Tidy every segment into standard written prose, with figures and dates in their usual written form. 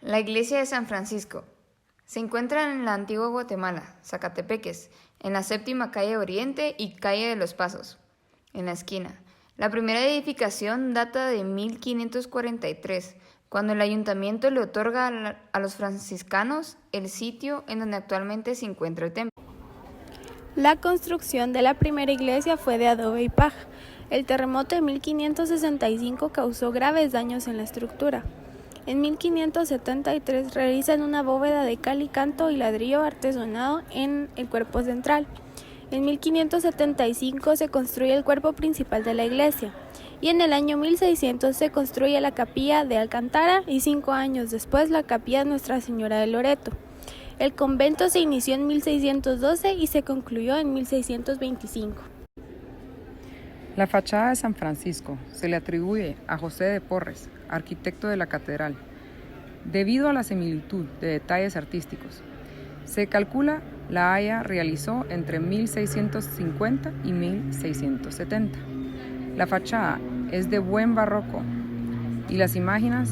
La iglesia de San Francisco se encuentra en la antigua Guatemala, Zacatepeques, en la séptima calle Oriente y calle de los Pasos, en la esquina. La primera edificación data de 1543, cuando el ayuntamiento le otorga a los franciscanos el sitio en donde actualmente se encuentra el templo. La construcción de la primera iglesia fue de adobe y paja. El terremoto de 1565 causó graves daños en la estructura. En 1573 realizan una bóveda de cal y canto y ladrillo artesonado en el cuerpo central. En 1575 se construye el cuerpo principal de la iglesia y en el año 1600 se construye la capilla de Alcántara y 5 años después la capilla de Nuestra Señora de Loreto. El convento se inició en 1612 y se concluyó en 1625. La fachada de San Francisco se le atribuye a José de Porres, arquitecto de la catedral, debido a la similitud de detalles artísticos. Se calcula la haya realizó entre 1650 y 1670. La fachada es de buen barroco y las imágenes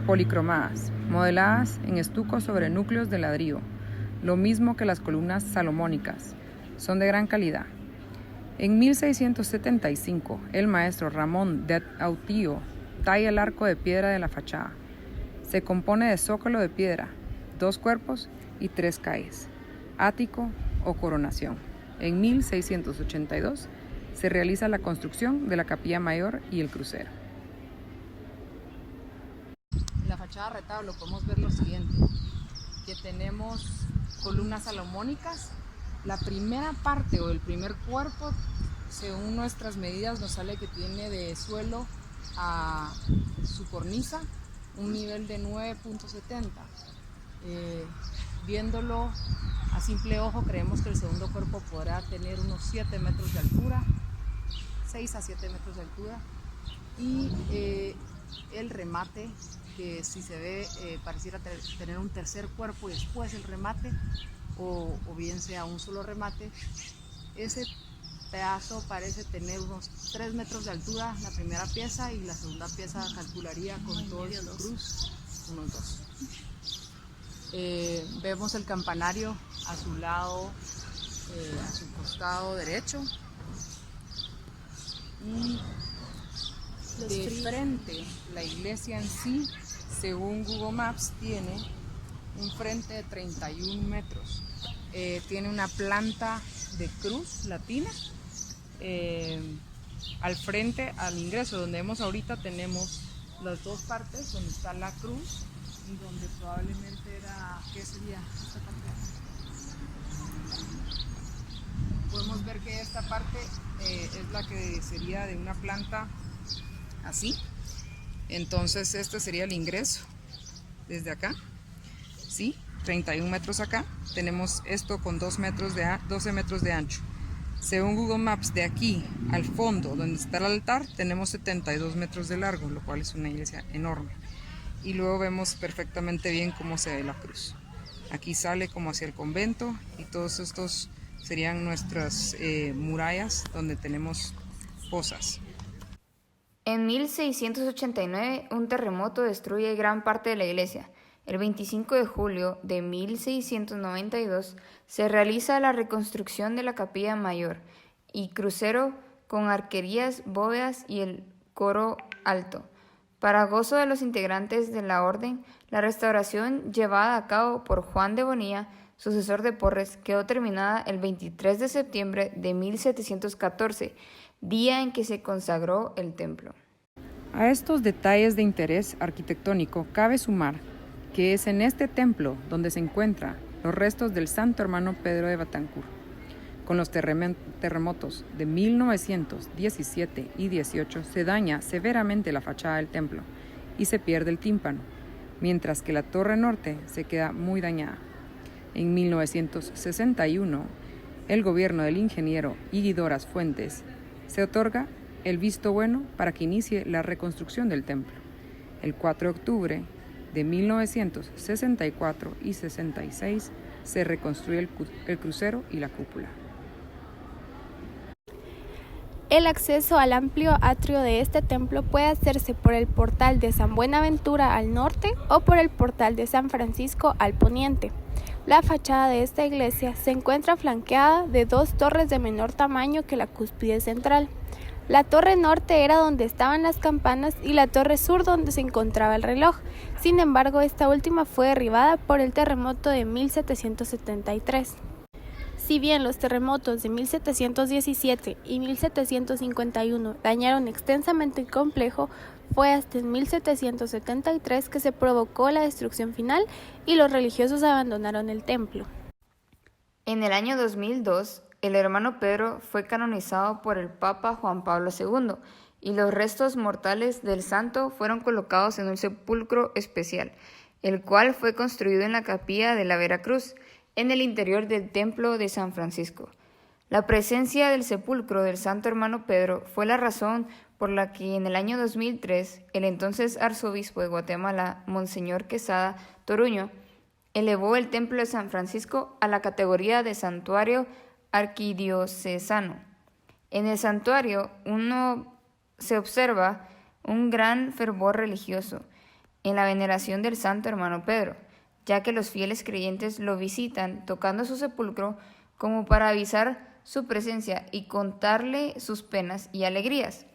policromadas, modeladas en estuco sobre núcleos de ladrillo, lo mismo que las columnas salomónicas, son de gran calidad. En 1675, el maestro Ramón de Autillo talla el arco de piedra de la fachada. Se compone de zócalo de piedra, 2 cuerpos y 3 calles, ático o coronación. En 1682 se realiza la construcción de la capilla mayor y el crucero. En la fachada retablo podemos ver lo siguiente, que tenemos columnas salomónicas. La primera parte o el primer cuerpo, según nuestras medidas, nos sale que tiene de suelo a su cornisa un nivel de 9.70. Viéndolo a simple ojo, creemos que el segundo cuerpo podrá tener unos 7 metros de altura, 6 a 7 metros de altura, y el remate, que si se ve pareciera tener un tercer cuerpo y después el remate, o bien sea un solo remate. Ese pedazo parece tener unos 3 metros de altura, la primera pieza, y la segunda pieza calcularía con todo el cruz unos 2. Vemos el campanario a su lado, a su costado derecho, y de frente la iglesia en sí, según Google Maps, tiene un frente de 31 metros. Tiene una planta de cruz latina. Al frente, al ingreso, donde vemos ahorita, tenemos las 2 partes, donde está la cruz y donde probablemente era, ¿qué sería esta parte? Podemos ver que esta parte es la que sería de una planta así. Entonces este sería el ingreso desde acá, ¿sí? 31 metros acá. Tenemos esto con 12 metros de ancho. Según Google Maps, de aquí al fondo, donde está el altar, tenemos 72 metros de largo, lo cual es una iglesia enorme. Y luego vemos perfectamente bien cómo se ve la cruz. Aquí sale como hacia el convento, y todos estos serían nuestras murallas donde tenemos fosas. En 1689, un terremoto destruye gran parte de la iglesia. El 25 de julio de 1692 se realiza la reconstrucción de la capilla mayor y crucero con arquerías, bóvedas y el coro alto. Para gozo de los integrantes de la orden, la restauración llevada a cabo por Juan de Bonilla, sucesor de Porres, quedó terminada el 23 de septiembre de 1714, día en que se consagró el templo. A estos detalles de interés arquitectónico cabe sumar que es en este templo donde se encuentran los restos del santo hermano Pedro de Betancur. Con los terremotos de 1917 y 18 se daña severamente la fachada del templo y se pierde el tímpano, mientras que la torre norte se queda muy dañada. En 1961, el gobierno del ingeniero Igidoras Fuentes se otorga el visto bueno para que inicie la reconstrucción del templo. El 4 de octubre de 1964 y 66 se reconstruye el crucero y la cúpula. El acceso al amplio atrio de este templo puede hacerse por el portal de San Buenaventura al norte o por el portal de San Francisco al poniente. La fachada de esta iglesia se encuentra flanqueada de dos torres de menor tamaño que la cúspide central. La torre norte era donde estaban las campanas y la torre sur donde se encontraba el reloj. Sin embargo, esta última fue derribada por el terremoto de 1773. Si bien los terremotos de 1717 y 1751 dañaron extensamente el complejo, fue hasta en 1773 que se provocó la destrucción final y los religiosos abandonaron el templo. En el año 2002, el hermano Pedro fue canonizado por el Papa Juan Pablo II y los restos mortales del santo fueron colocados en un sepulcro especial, el cual fue construido en la capilla de la Veracruz, en el interior del templo de San Francisco. La presencia del sepulcro del santo hermano Pedro fue la razón por la que en el año 2003 el entonces arzobispo de Guatemala, Monseñor Quesada Toruño, elevó el templo de San Francisco a la categoría de santuario arquidiocesano. En el santuario se observa un gran fervor religioso en la veneración del santo hermano Pedro, ya que los fieles creyentes lo visitan tocando su sepulcro como para avisar su presencia y contarle sus penas y alegrías,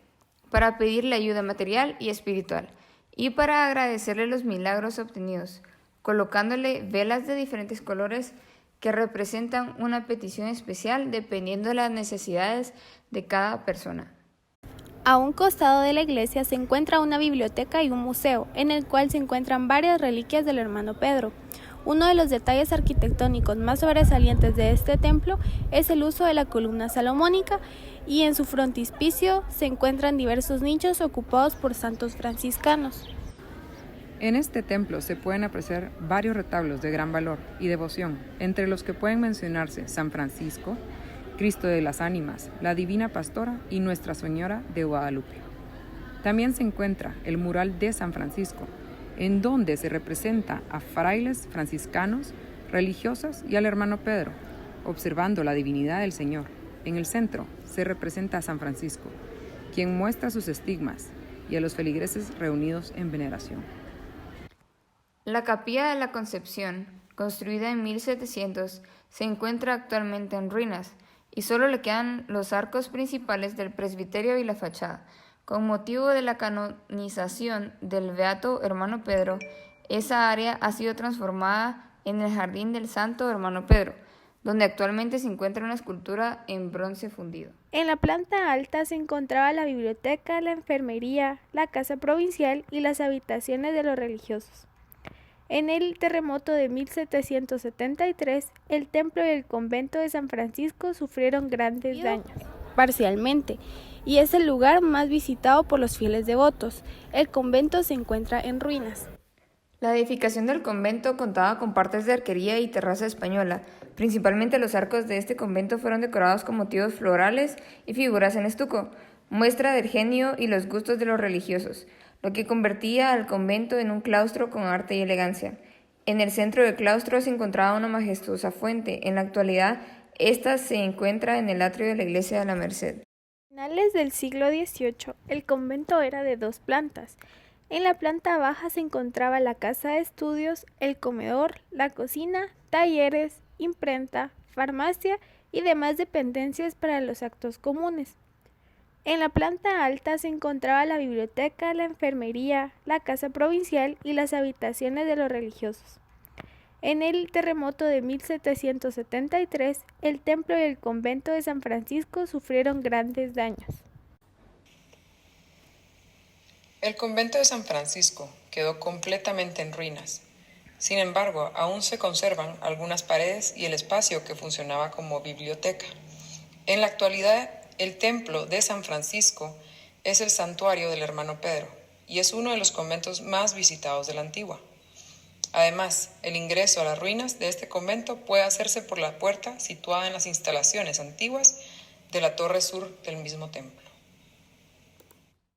para pedirle ayuda material y espiritual, y para agradecerle los milagros obtenidos, colocándole velas de diferentes colores que representan una petición especial dependiendo de las necesidades de cada persona. A un costado de la iglesia se encuentra una biblioteca y un museo, en el cual se encuentran varias reliquias del hermano Pedro. Uno de los detalles arquitectónicos más sobresalientes de este templo es el uso de la columna salomónica, y en su frontispicio se encuentran diversos nichos ocupados por santos franciscanos. En este templo se pueden apreciar varios retablos de gran valor y devoción, entre los que pueden mencionarse San Francisco, Cristo de las Ánimas, la Divina Pastora y Nuestra Señora de Guadalupe. También se encuentra el mural de San Francisco, en donde se representa a frailes franciscanos, religiosas y al hermano Pedro, observando la divinidad del Señor. En el centro se representa a San Francisco, quien muestra sus estigmas, y a los feligreses reunidos en veneración. La Capilla de la Concepción, construida en 1700, se encuentra actualmente en ruinas, y solo le quedan los arcos principales del presbiterio y la fachada. Con motivo de la canonización del beato hermano Pedro, esa área ha sido transformada en el Jardín del Santo Hermano Pedro, donde actualmente se encuentra una escultura en bronce fundido. En la planta alta se encontraba la biblioteca, la enfermería, la casa provincial y las habitaciones de los religiosos. En el terremoto de 1773, el templo y el convento de San Francisco sufrieron grandes daños, parcialmente, y es el lugar más visitado por los fieles devotos. El convento se encuentra en ruinas. La edificación del convento contaba con partes de arquería y terraza española. Principalmente los arcos de este convento fueron decorados con motivos florales y figuras en estuco, muestra del genio y los gustos de los religiosos, lo que convertía al convento en un claustro con arte y elegancia. En el centro del claustro se encontraba una majestuosa fuente. En la actualidad, esta se encuentra en el atrio de la iglesia de la Merced. A finales del siglo XVIII, el convento era de 2 plantas. En la planta baja se encontraba la casa de estudios, el comedor, la cocina, talleres, imprenta, farmacia y demás dependencias para los actos comunes. En la planta alta se encontraba la biblioteca, la enfermería, la casa provincial y las habitaciones de los religiosos. En el terremoto de 1773, el templo y el convento de San Francisco sufrieron grandes daños. El convento de San Francisco quedó completamente en ruinas. Sin embargo, aún se conservan algunas paredes y el espacio que funcionaba como biblioteca. En la actualidad, el templo de San Francisco es el santuario del hermano Pedro y es uno de los conventos más visitados de la antigua. Además, el ingreso a las ruinas de este convento puede hacerse por la puerta situada en las instalaciones antiguas de la torre sur del mismo templo.